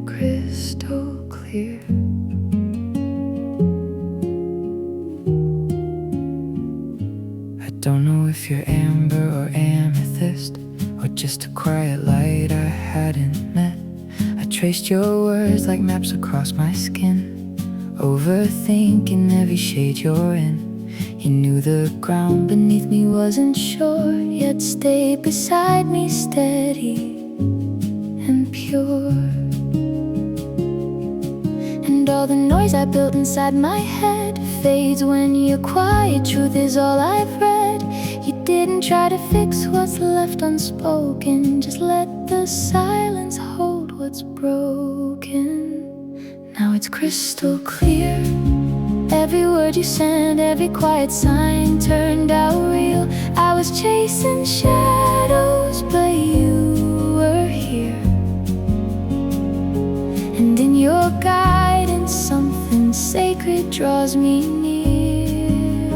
Crystal clear. I don't know if you're amber or amethyst, or just a quiet light I hadn't met. I traced your words like maps across my skin, overthinking every shade you're in. You knew the ground beneath me wasn't sure, yet stayed beside me steady and pure. And all the noise I built inside my head fades when your quiet truth is all I've read. You didn't try to fix what's left unspoken, just let the silence hold what's broken. Now it's crystal clear. Every word you sent, every quiet sign turned out real. I was chasing shadows, but you were here. And in your guidance, something sacred draws me near.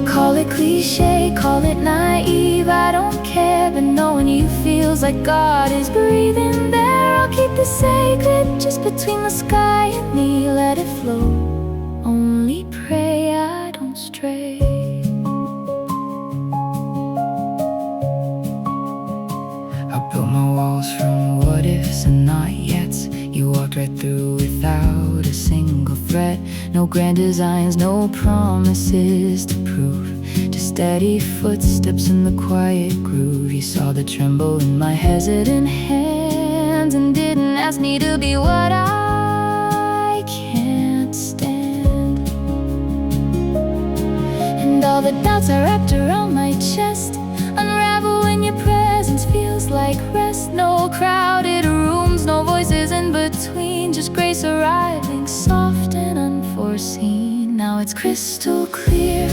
Call it cliche, call it naive, I don't care, but knowing you feels like God is breathing there. I'll keep the sacred just between the sky and me, let it flow. Only pray I don't stray. I built my walls from what ifs and not yets. You walked right through without a single threat. No grand designs, no promises to prove, just steady footsteps in the quiet groove. You saw the tremble in my hesitant hands and didn't ask me to be what I can't stand. And all the doubts I wrapped around my chest unravel when your presence feels like rest. No crowded rooms, no voices in between, just grace arriving soft and unforeseen. Now it's crystal clear.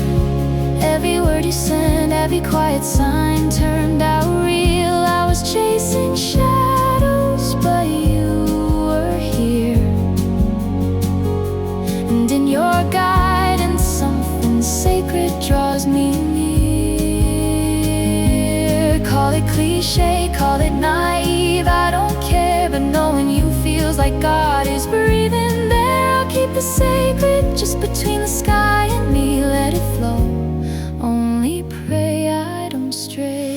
Every word you sent, every quiet sign turned out real. I was chasing shadows, but you were here. And in your guidance, something sacred draws me near. Call it cliche, call it naive, I don't care, but knowing you feels like God is breathing there. I'll keep the sacred just between the sky and me, let it flow. Only pray I don't stray.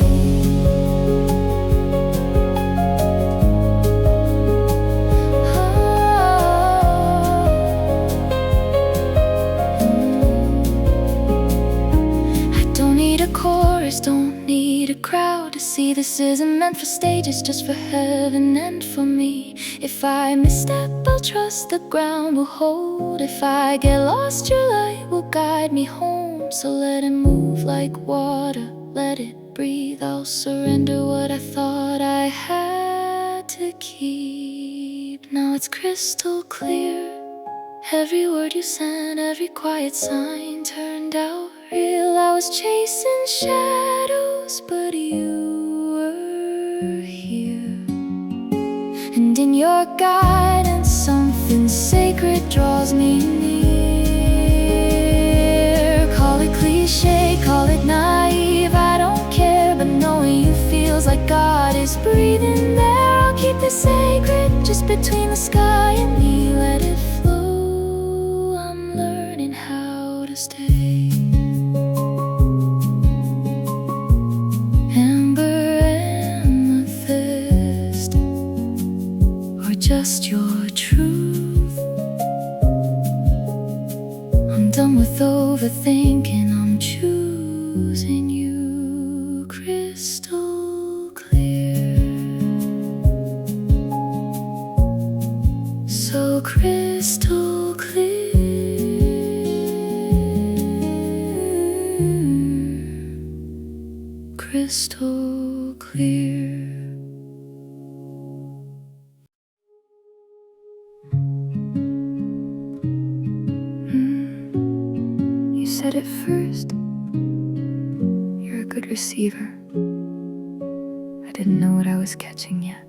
Don't need a crowd to see this isn't meant for stages, just for heaven and for me. If I misstep, I'll trust the ground will hold. If I get lost, your light will guide me home. So let it move like water, let it breathe. I'll surrender what I thought I had to keep. Now it's crystal clear. Every word you sent, every quiet sign turned out real. I was chasing shadows, but you were here. And in your guidance, something sacred draws me near. Call it cliche, call it naive, I don't care, but knowing you feels like God is breathing there. I'll keep it sacred just between the sky and me, let it flow. I'm learning how to stay. Just your truth. I'm done with overthinking, I'm choosing you. Crystal clear, so crystal clear. Crystal clear. Said at first, you're a good receiver. I didn't know what I was catching yet.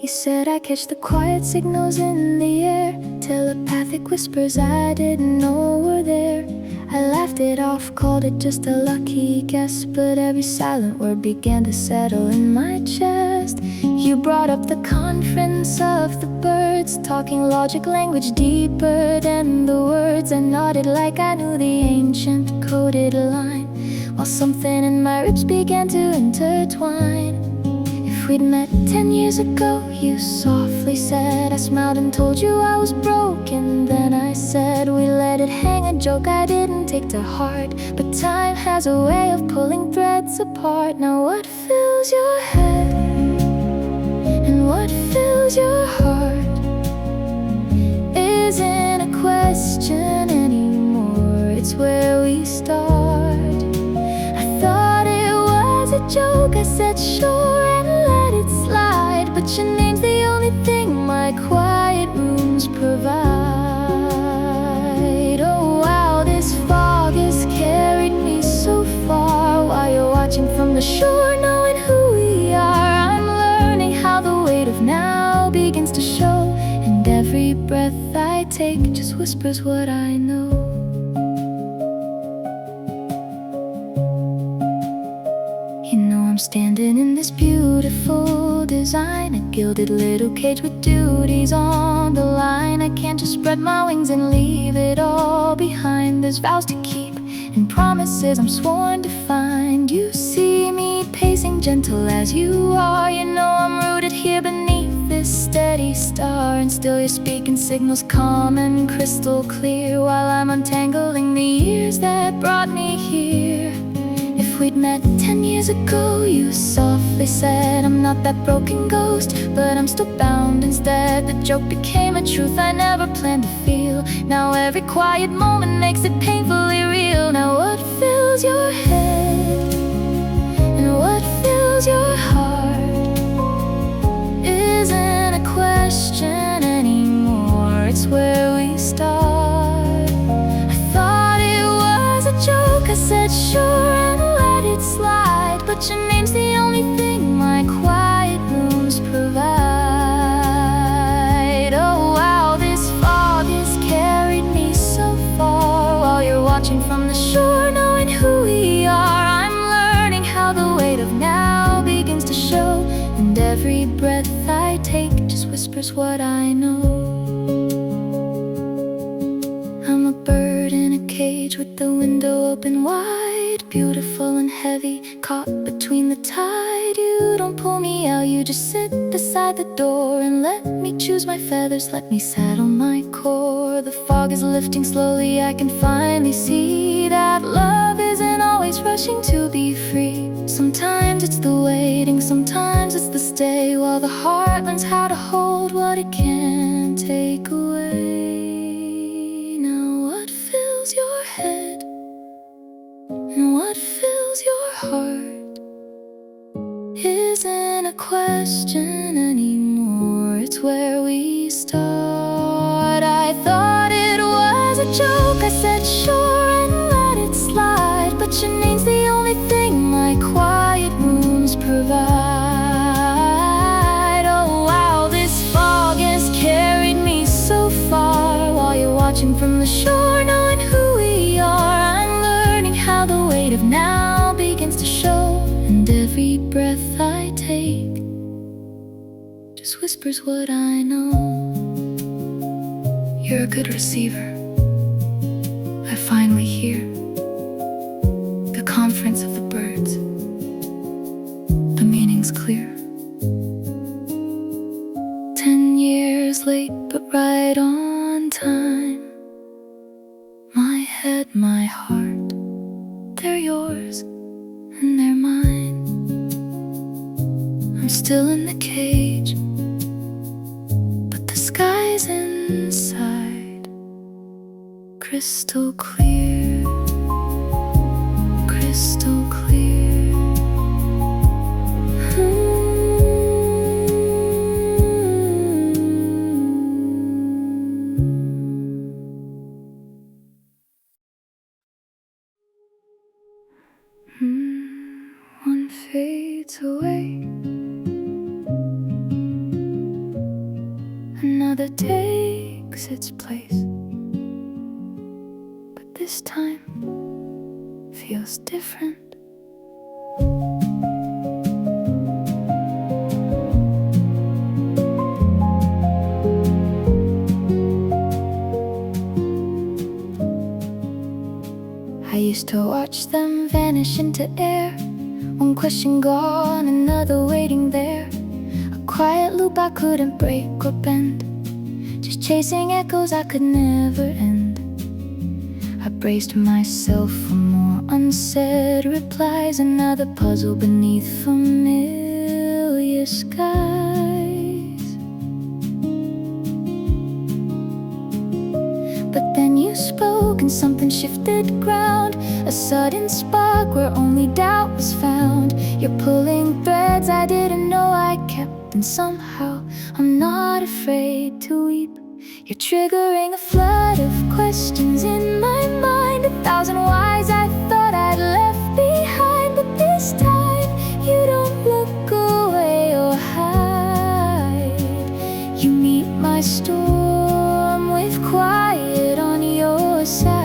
You said I catch the quiet signals in the air, telepathic whispers I didn't know were there. I laughed it off, called it just a lucky guess, but every silent word began to settle in my chest. You brought up the conference of the birds, talking logic, language deeper than the words. I nodded like I knew the ancient coded line, while something in my ribs began to intertwine. If we'd met 10 years ago, you softly said. I smiled and told you I was broken. Then I said we let it hang, a joke I didn't take to heart, but time has a way of pulling threads apart. Now what fills your head and what fills your heart isn't a question anymore, it's where we start. I thought it was a joke, I said sure and let it slide, but your name's the only thing my quiet rooms provide. Oh wow, this fog has carried me so far, while you're watching from the shore, knowing who we are. I'm learning how the weight of now begins to show, and every breath I take just whispers what I know. You know I'm standing in this beautiful design, a gilded little cage with duties on the line. I can't just spread my wings and leave it all behind. There's vows to keep and promises I'm sworn to find. You see me pacing gentle as you are, you know I'm rooted here beneath this steady star. And still you're speaking signals calm and crystal clear, while I'm untangling the years that brought me here. If we'd met 10 years ago, you softly said I'm not that broken ghost, but I'm still bound instead. The joke became a truth I never planned to feel. Now every quiet moment makes it painfully real. Now what fills your head and what fills your heart isn't a question anymore, it's where we start. I thought it was a joke, I said sure and let it slide, but your name's the only thing my quiet rooms provide. Oh wow, this fog has carried me so far, while you're watching from the shore, knowing who we are. I'm learning how the weight of now begins to show, and every breath I take just whispers what I know. I'm a bird in a cage with the window open wide, beautiful and heavy, caught between the tide. You don't pull me out, you just sit beside the door and let me choose my feathers, let me settle my core. The fog is lifting slowly, I can finally see that love isn't always rushing to be free. Sometimes it's the waiting, sometimes it's the stay, while the heart learns how to hold what it can't take away. Now what fills your head and what fills your heart isn't a question anymore, it's where we start. I thought it was a joke, I said sure and let it slide, but your name's the only thing my quiet rooms provide. Oh wow, this fog has carried me so far, while you're watching from the shore, knowing who we are. I'm learning how the weight of now begins to show, and every breath I take just whispers what I know. You're a good receiver, I finally hear the conference of the birds, the meaning's clear. 10 years late, but right on time. My head, my heart, they're yours and they're mine. I'm still in the cage, but the sky's inside, crystal clear, crystal clear. One fades away, another takes its place, but this time feels different. I used to watch them vanish into air, one question gone, another waiting there. A quiet loop I couldn't break or bend, just chasing echoes I could never end. I braced myself for more unsaid replies, another puzzle beneath familiar skies. But then you spoke and something shifted ground, a sudden spark where only doubt was found. You're pulling threads I didn't know I kept, and somehow I'm not afraid to weep. You're triggering a flood of questions in my mind, 1,000 whys I thought I'd left behind. But this time you don't look away or hide. You meet my storm with quiet on your side.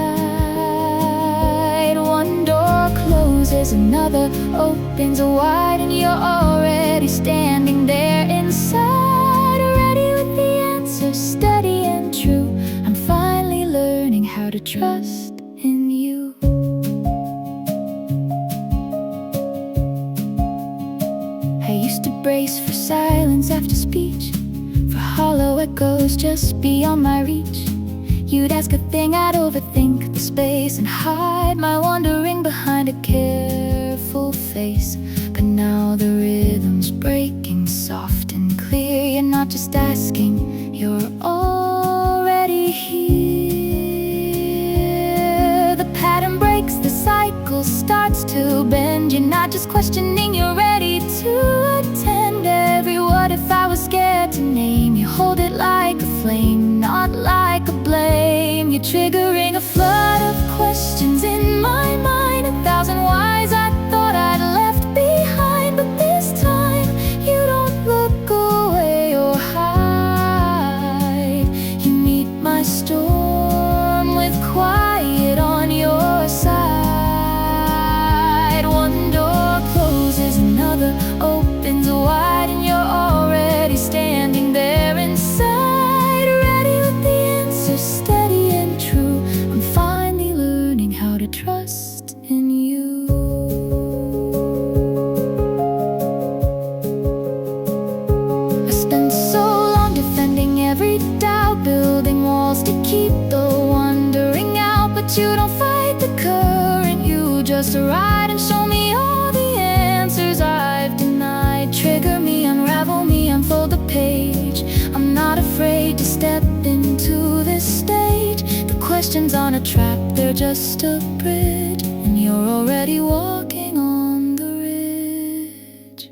One door closes, another opens wide, and you're already standing there inside, ready with the answers, steady and true. I'm finally learning how to trust in you. I used to brace for silence after speech, for hollow echoes just beyond my reach. You'd ask a thing, I'd overthink the space and hide my wandering behind a careful face. But now the rhythm's breaking soft and clear. You're not just asking, you're already here. The pattern breaks, the cycle starts to bend. You're not just questioning, you're ready to attend. Every what if I was scared to name, you hold it like a flame, not like a blame. You're triggering a flood of questions in my mind, 1,000 whys I thought I'd left behind. But this time you don't look away or hide. You meet my storm with quiet on your side. One door closes, another opens wide, and you're already standing there inside, ready with the answers, steady and true. I'm finally learning how to trust in you. I spent so long defending every doubt, building walls to keep the wandering out. But you don't fight the current, you just ride and show me all the answers I've denied. Trigger me, unravel me, unfold the page. I'm not afraid to step into this stage. The questions aren't a trap, they're just a bridge, and you're already walking on the ridge.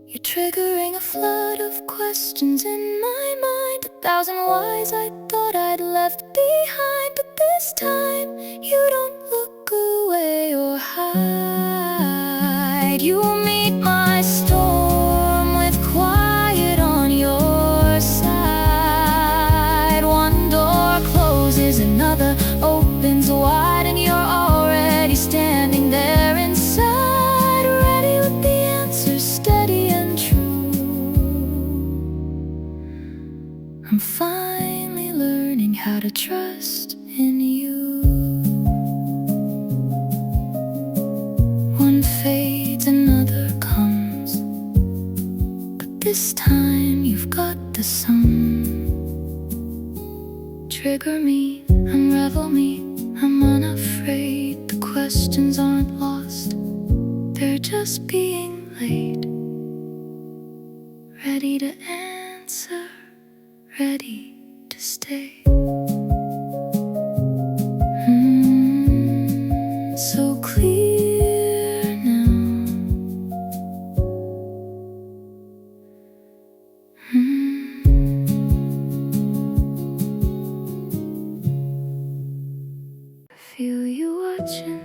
You're triggering a flood of questions in my mind, 1,000 whys I thought I'd left behind. But this time you don't look away or hide. You meet my storm with quiet on your side. One door closes, another opens wide, and you're already standing there inside, ready with the answers, steady and true. I'm finally learning how to trust in you. One fades, another comes, but this time you've got the sum. Trigger me, unravel me, I'm unafraid. The questions aren't lost, they're just being laid, ready to answer, ready to stay. So clear now. Feel you watching.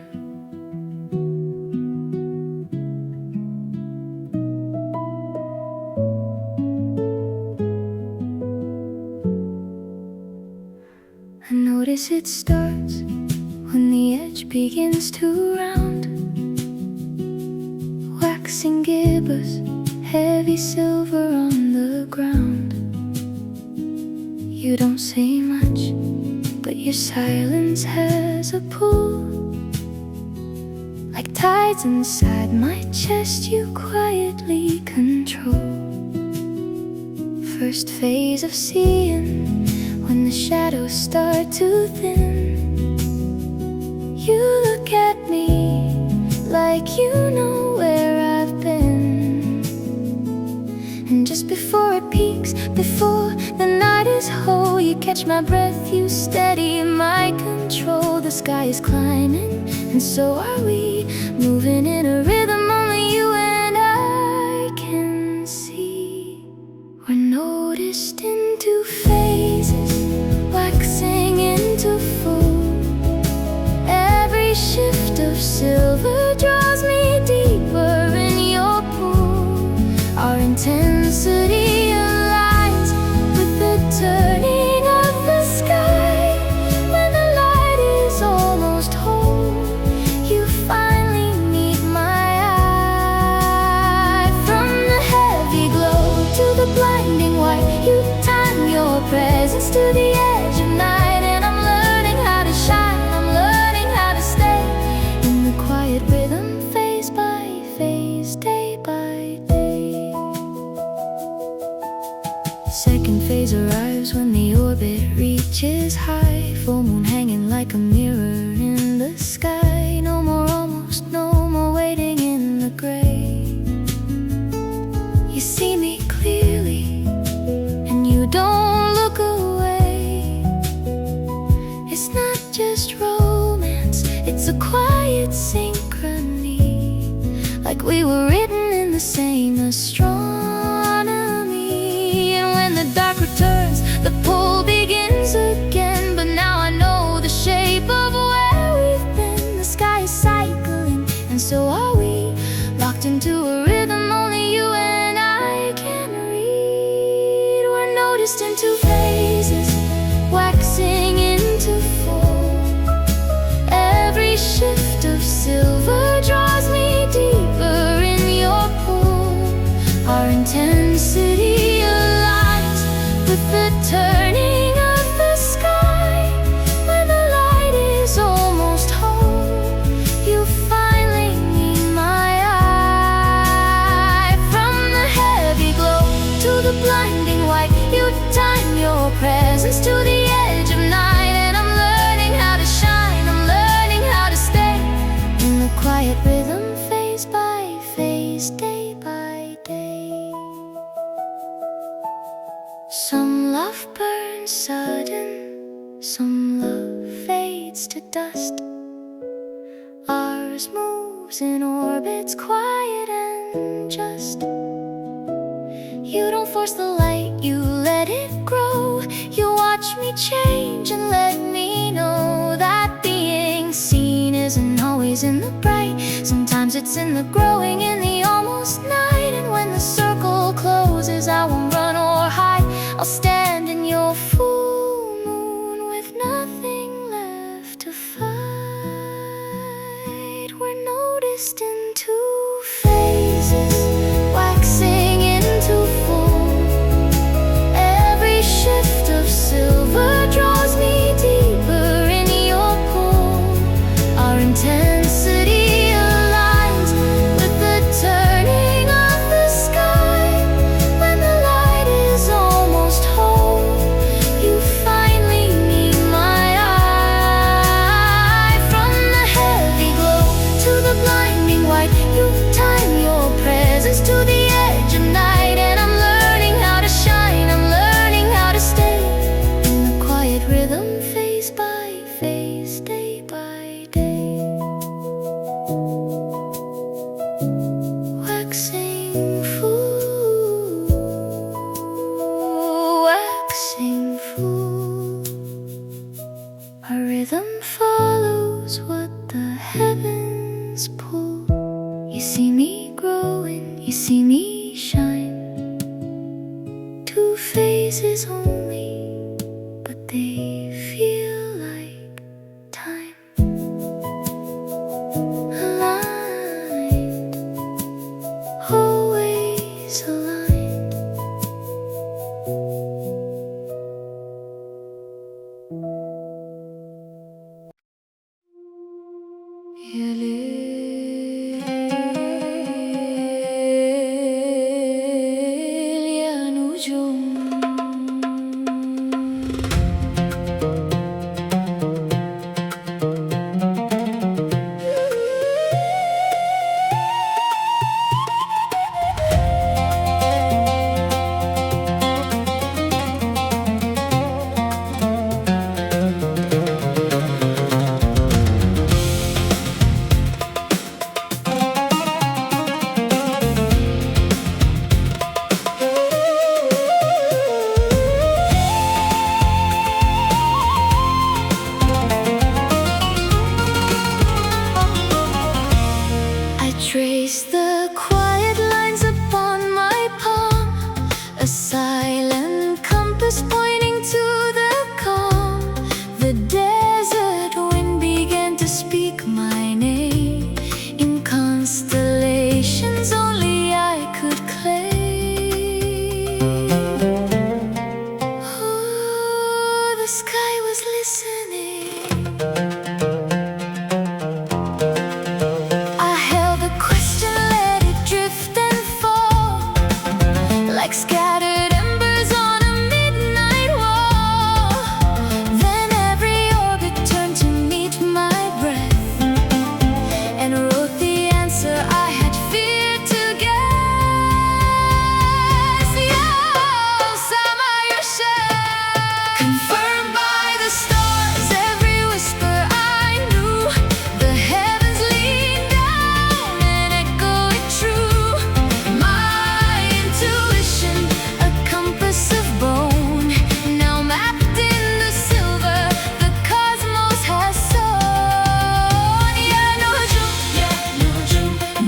I notice it starts when the edge edge begins to round. Waxing gibbous, heavy silver on the ground. You don't say much, but your silence has a pull. Like tides inside my chest you quietly control. First phase of seeing, when the shadows start to thin. You look at me like you know where I've been. And just before it peaks, before the night is whole, you catch my breath, you steady my control. The sky is climbing, and so are we, moving in a rhythm only you and I can see. We're noticed in two phases, waxing into full. Every shift of silver draws me deeper in your pool. Our intensity aligns with the turning of the sky. When the light is almost whole, you finally meet my eye. From the heavy glow to the blinding white, you time your presence to the edge of night. And I'm learning how to shine, I'm learning how to stay in the quiet rhythm, phase by phase, day by day. Second phase arrives when the orbit reaches high. Full moon hanging like a mirror in the sky. No more almost, no more waiting in the gray. You see me clearly, and you don't look away. It's not just romance, it's a quiet synchrony, like we were written in the same astronomy. And when the dark returns, the pull begins again. But now I know the shape of where we've been. The sky is cycling, and so are we, locked into a rhythm only you and I can read. We're noticed in two phases, waxing into full. Every shift of silver draws me deeper in your pool. Our intensity aligns with the turning of the sky. When the light is almost whole, you finally meet my eye. From the heavy glow to the blinding white, you time your presence to the edge of night. And I'm learning how to shine, I'm learning how to stay in the quiet rhythm, phase by phase, day by day. Some love burns sudden, some love fades to dust. Ours moves in orbits quiet and just. You don't force the light, you let it grow. You watch me change and let me know that being seen isn't always in the bright. Sometimes it's in the growing, in the almost night. And when the circle closes, I won't run or hide. I'll stand in your full moon with nothing left to fight. We're noticed in two phases, waxing into full. Every shift of silver draws me deeper in your pool. Our intensity aligns with the turning of the sky. When the light is almost whole, you finally meet my eye. From the heavy glow to the blinding white, you time your presence to the edge of night. And I'm learning how to shine, I'm learning how to stay in the quiet rhythm, phase by phase, day by day. Waxing full, waxing full. Our rhythm follows what the heavens pull. You see me growing, you see me shine. Two phases only, but they feel like time. يا ليل يا نجوم. Trace the quiet lines upon my palm, a silent compass pointing to the calm. The desert wind began to speak my name in constellations only I could claim. Oh, the sky was listening. Like scattered embers on a midnight wall. Then every orbit turned to meet my breath and wrote the answer I had feared to guess. Confirmed by the stars, every whisper I knew. The heavens leaned down and echoed true. A compass of bone, now mapped in the silver the cosmos has sown.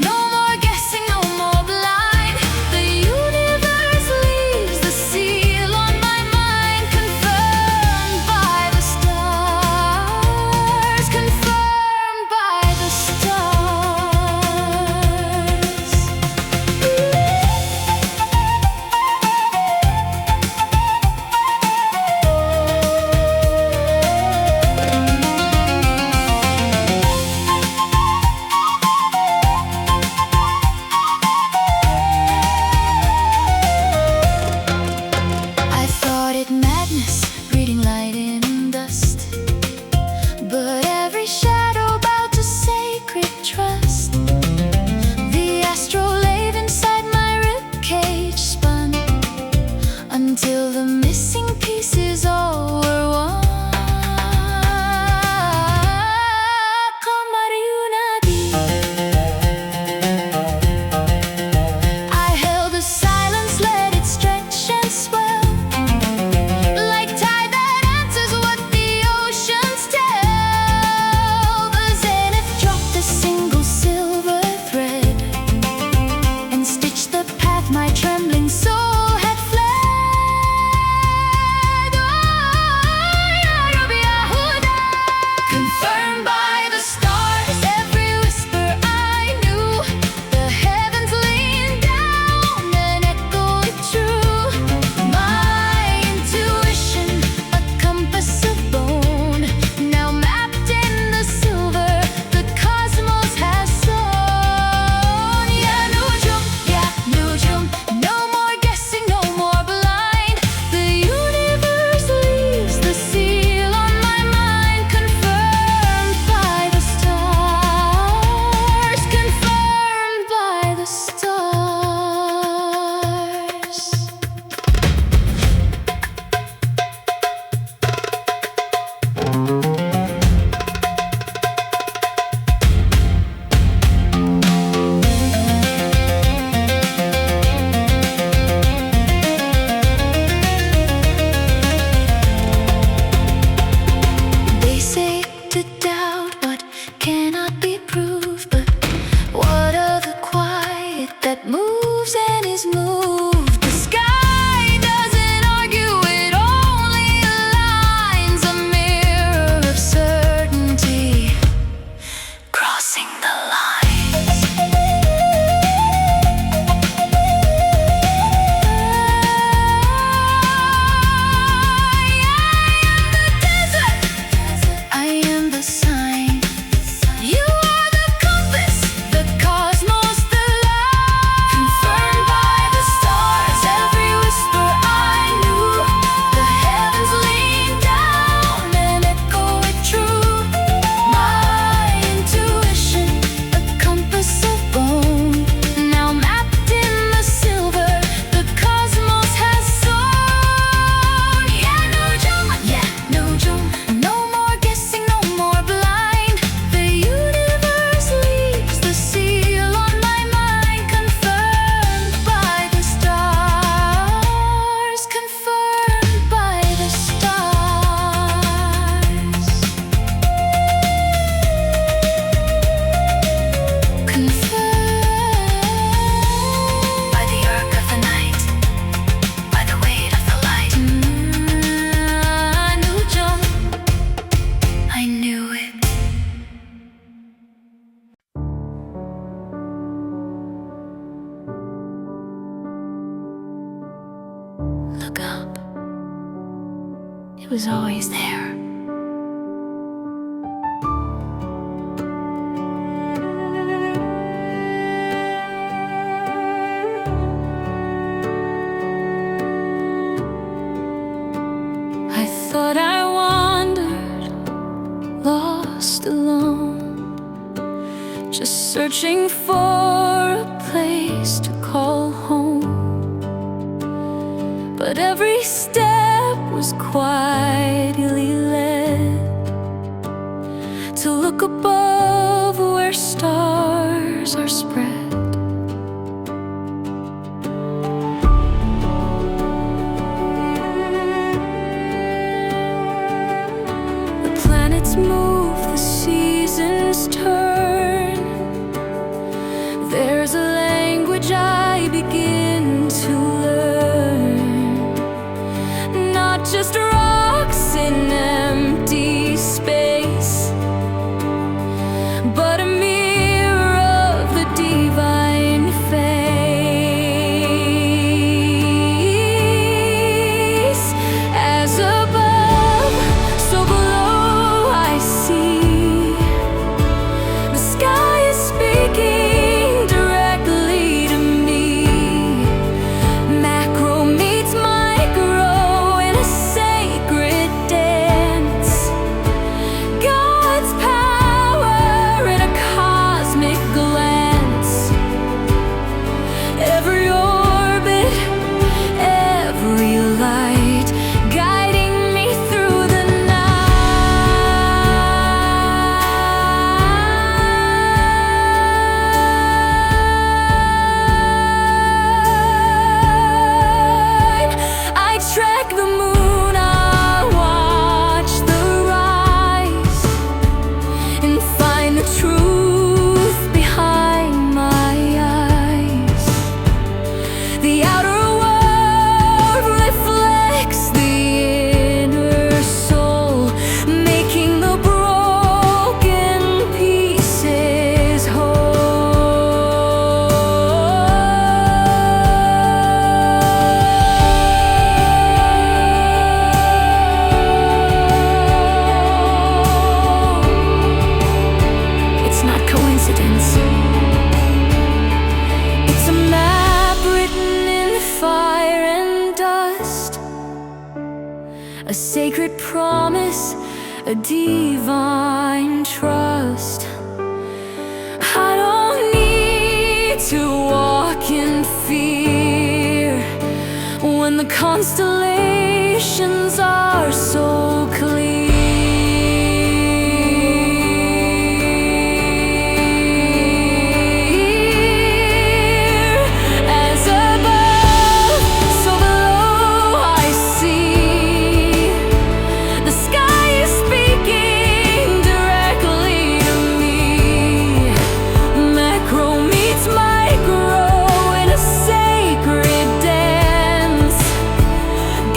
No more guessing, no more blind. The universe leaves the seal on my mind. Confirmed by the stars, confirmed by the stars. Reading light in dust, but every shadow bowed to sacred trust. The astrolabe inside my ribcage spun until the missing pieces all were one. I held the silence, let it stretch and swell. My trembling soul had fled. Confirmed by the stars, every whisper I knew. The heavens leaned down and echoed true. My intuition, a compass of bone, now mapped in the silver the cosmos has look up, it was always there. I thought I wandered, lost alone, just searching for a place to call home. But every step was quietly led to look above where stars are spread. The planets move, the seasons turn. There's a language I begin to learn, not just rocks in empty space, but a mirror of the divine face. As above, so below I see, the sky is speaking directly to me. Macro meets micro in a sacred dance. God's power in a cosmic glance. Every orbit, every light, guiding me through the night. I track the moon, I watch the rise, and find the truth behind my eyes. The outer world reflects the inner soul, making the broken pieces whole. It's not coincidence. It's a map written in fire and dust, a sacred promise, a divine trust. I don't need to walk in fear when the constellations are so clear. As above, so below I see, the sky is speaking directly to me. Macro meets micro in a sacred dance.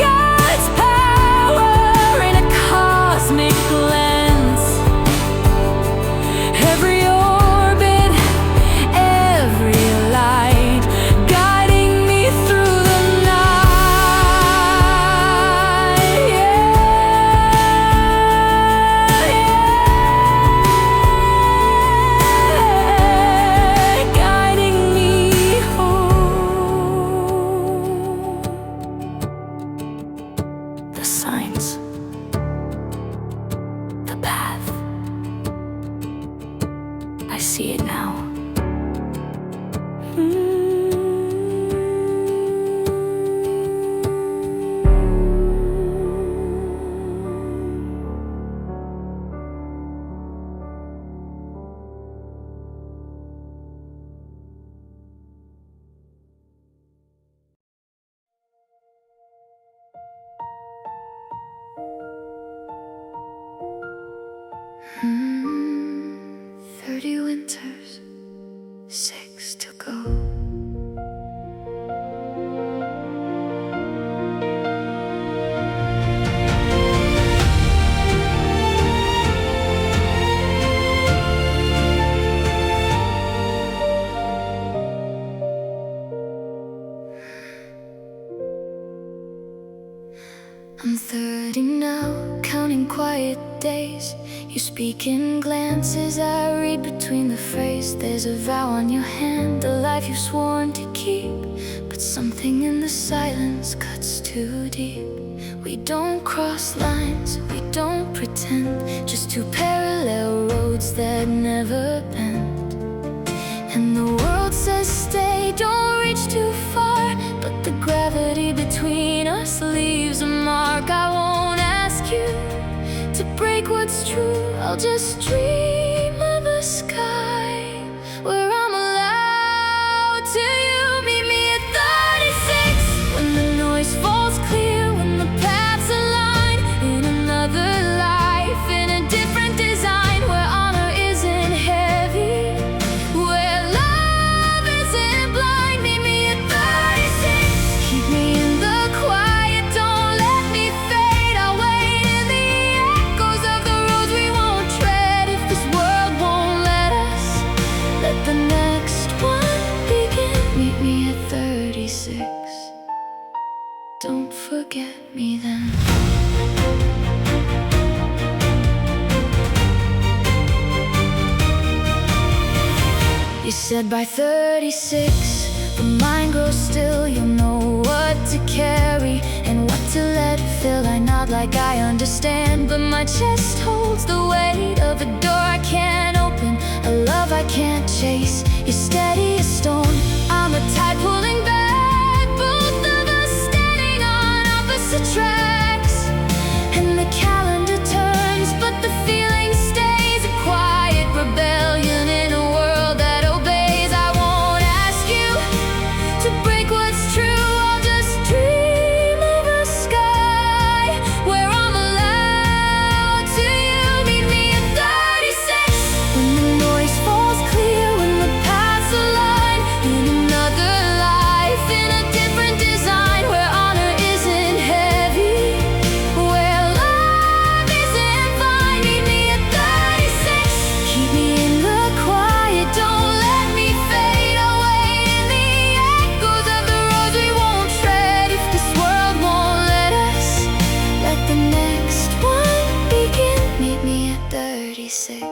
God's power in a cosmic glance. Every orbit, every light, guiding me through the night. Guiding me home. The signs, the path, I see it now. Hmm, 30 winters, 6 to go. I'm 30 now, counting quiet days. You speak in glances, I read between the phrase. There's a vow on your hand, a life you've sworn to keep, but something in the silence cuts too deep. We don't cross lines, we don't pretend, just two parallel roads that never bend. And the world says stay, don't reach too far, but the gravity between us leaves a mark. I won't ask you to break what's true, I'll just dream of a sky where I'm allowed to you. Meet me at 36, when the noise falls clear, when the paths align, in another life, in a different design, where honor isn't heavy, where love isn't blind. Meet me at 36, keep me in the quiet, don't let me fade. I'll wait in the echoes of the roads we won't tread. If this world won't let us, let the next one begin. Meet me at 36, don't forget me then. You said by 36, the mind grows still. You'll know what to carry and what to let fill. I nod like I understand, but my chest holds the weight of a door I can't open, a love I can't chase. You're steady as stone, I'm a tide pulling back, both of us standing on opposite tracks. And the calendar turns, but the feeling stays, a quiet rebellion in a world that obeys. I won't ask you to break what's true, I'll just dream of a sky where I'm allowed to you. Meet me at 36, when the noise falls clear, when the paths align, in another life, in a different design, where honor isn't heavy, where love isn't fine. Meet me at 36, keep me in the quiet, don't let me fade. I'll wait in the echoes of the roads we won't tread. If this world won't let us, let the next one begin. Meet me at 36,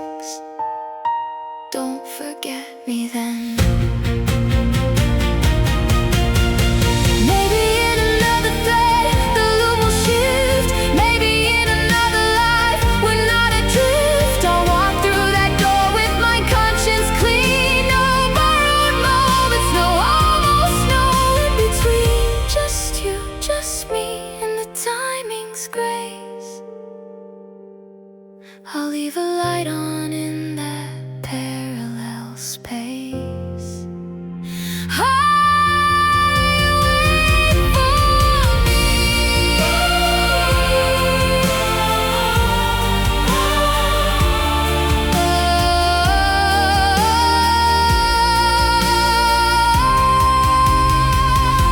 don't forget me then. Maybe in another thread, the loom will shift. Maybe in another life, we're not adrift. I'll walk through that door with my conscience clean. No borrowed moments, no almost, no in between. Just you, just me, and the timing's grace. I'll leave a light on in that parallel space.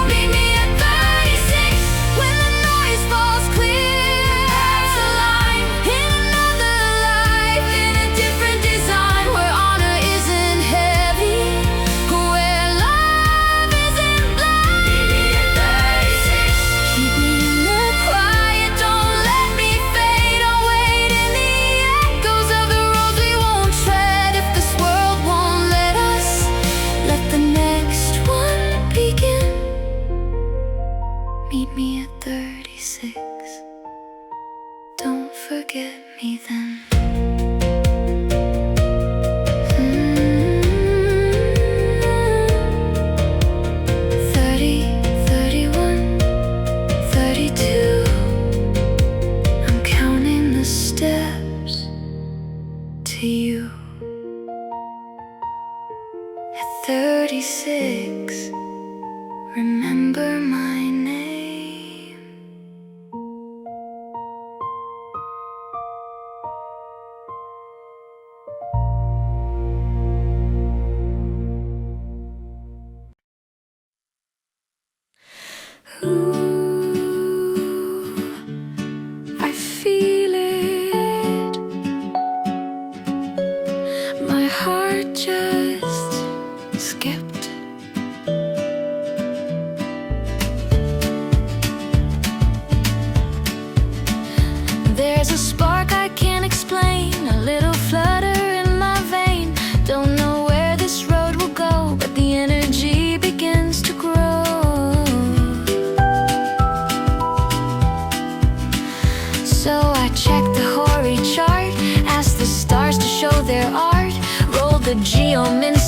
Meet me at 36, when the noise falls clear, paths align, in another life, in a different design, where honor isn't heavy, where love isn't blind. Meet me at 36, keep me in the quiet, don't let me fade. I'll wait in the echoes of the roads we won't tread. If this world won't let us, let the next one begin. Meet me at 36, don't forget me then. 30, 31, 32, I'm counting the steps to you. At 36, remember my name. Ooh, I feel it. My heart just skipped.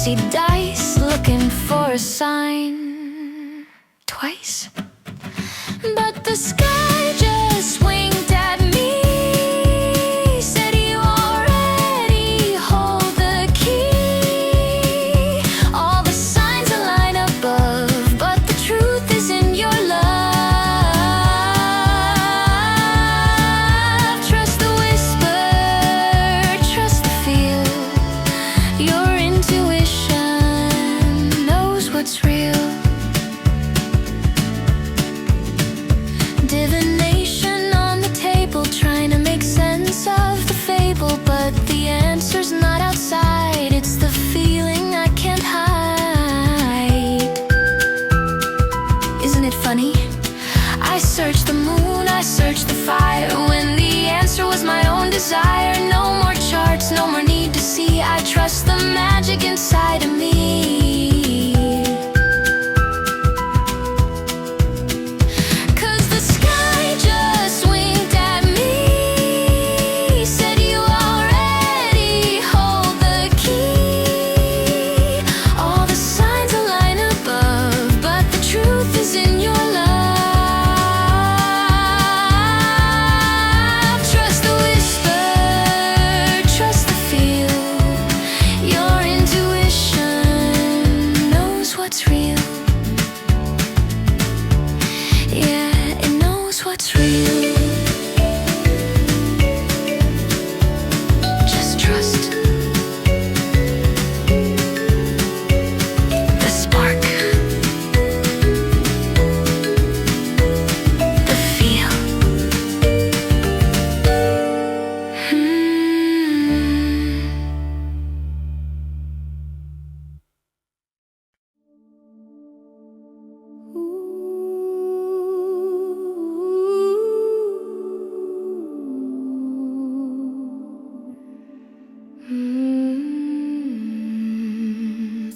see dice looking for a sign twice, but the sky just winked at me, said you already hold the key. All the signs align above, but the truth is in your love. Trust the whisper, trust the feel. Your intuition knows what's real. Divination on the table, trying to make sense of the fable, but the answer's not outside, it's the feeling I can't hide. Isn't it funny? I searched the moon, I searched the fire, when the answer was my own desire. No more charts, no more need to see, I trust the magic inside of me. What's real? Yeah, it knows what's real. Just trust the spark, the feel.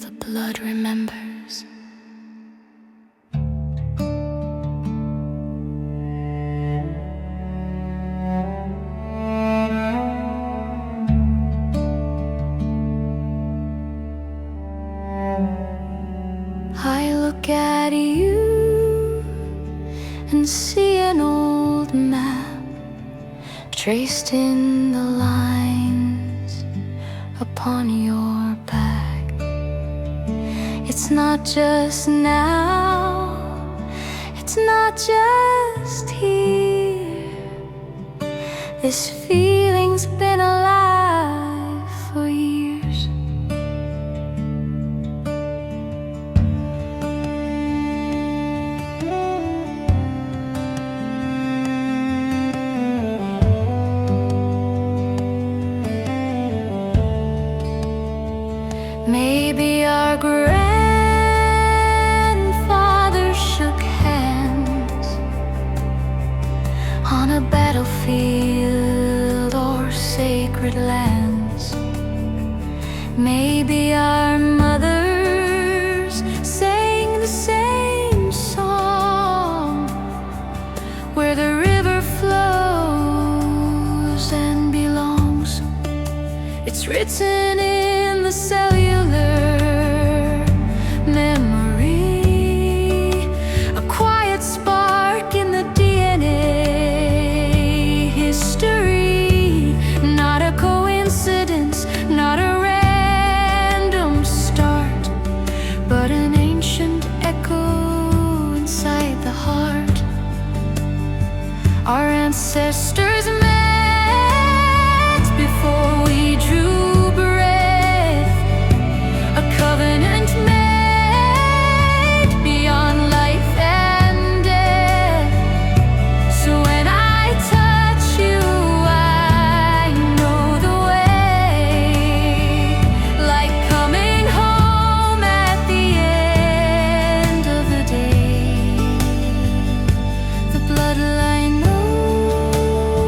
The blood remembers. I look at you and see an old map traced in the lines upon your back. It's not just now, it's not just here. This feeling's been alive for years. Maybe our grandfathers shook hands on a battlefield or sacred lands. Maybe our mothers sang the same song, where the river flows and belongs. It's written in the cellular memory, a quiet spark in the DNA history. Not a coincidence, not a random start, but an ancient echo inside the heart. Our ancestors met before we drew breath, a covenant made beyond life and death. So when I touch you, I know the way, like coming home at the end of the day. The bloodline knows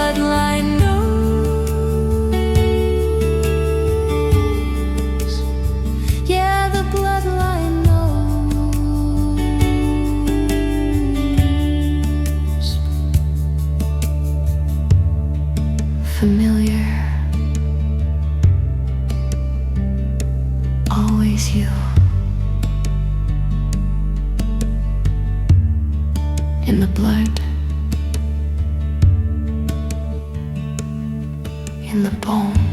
bloodline knows. Yeah, the bloodline knows. Familiar, always you. In the blood, in the bone.